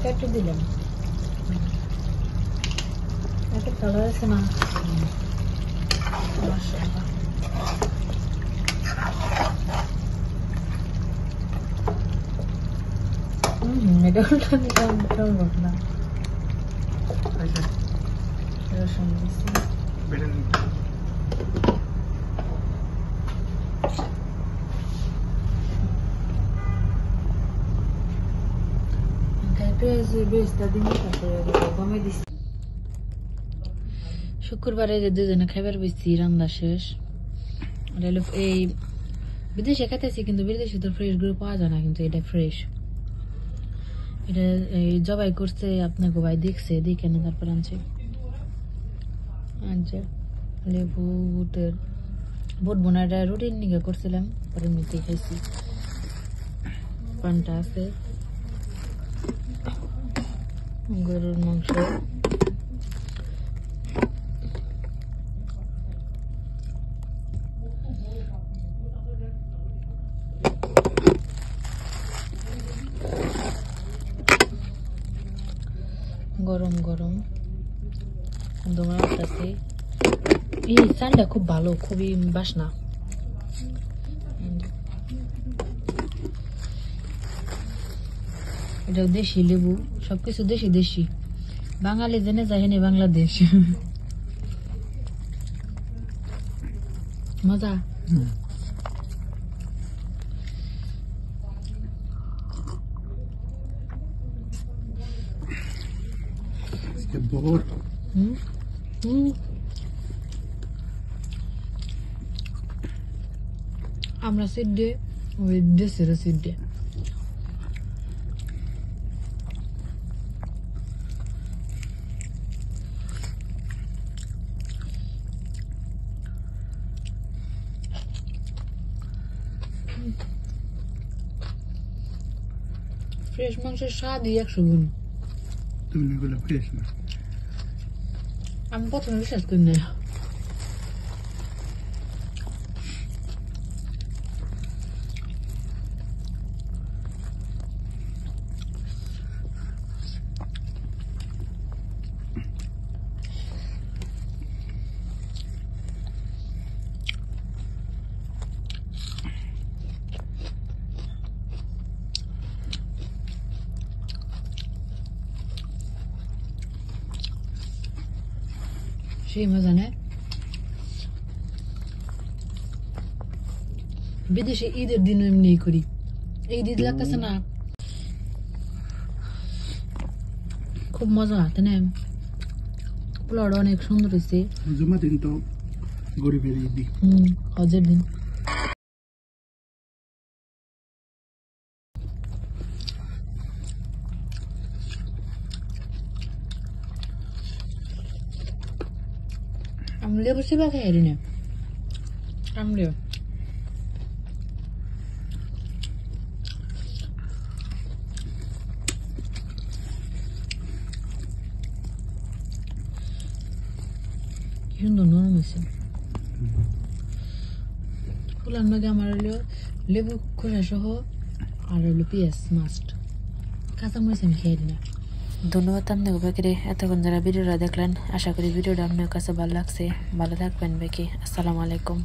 একটু দিলাম একটা কালার আছে না মাশাআল্লাহ এটা কেমন না রসুন দিচ্ছি শুক্রবারে যে দুজনে খাবার বসছি রান্না শেষ এই বিদেশে খাইতেছি কিন্তু বিদেশে তো ফ্রেশ গুলো পাওয়া যায় না কিন্তু এটা ফ্রেশ এটা এই জবাই করছে আপনাকে ভাই দেখছে দেখে না তারপর আনছে লেবু বুটের বুট বোনাটা রুটিন নিয়ে করছিলাম পরে মিটিয়ে খাইছি পানটা আছে গরুর মাংস গরম গরম দোমরা আছে এই চালটা খুব ভালো খুবই বাসনা এটা দেশি লেবু সবকিছু দেশি দেশি বাঙালি জেনে যায়নি বাংলাদেশ মজা আমরা সিদ্ধে ওই দেশের সিদ্ধে ফ্রেশ মাংসের স্বাদই 100 গুণ তুমি এগুলো ফ্রেশ না আমি প্রথমে বিশ্বাস করি না সেই মজা নেই বিদেশে ঈদের দিন এমনি করি এই ঈদ লাগতেছে না খুব মজা তাই না পোলাওটা অনেক সুন্দর হয়েছে জমা দিন তো গরিবের ঈদ হজের দিন আমলে বসে বাকি হারি না আমলে সুন্দর নরম হয়েছে ফুলার মাঝে আমার হলো লেবু খোসা সহ আর হলো পেঁয়াজ মাস্ট কাঁচা মরিচ আমি খেয়ে দিই না ধন্যবাদ আপনাকে বাকিরে এতক্ষণ যারা ভিডিওটা দেখলেন আশা করি ভিডিওটা আপনার কাছে ভালো লাগছে ভালো থাকবেন বাকি আসসালামু আলাইকুম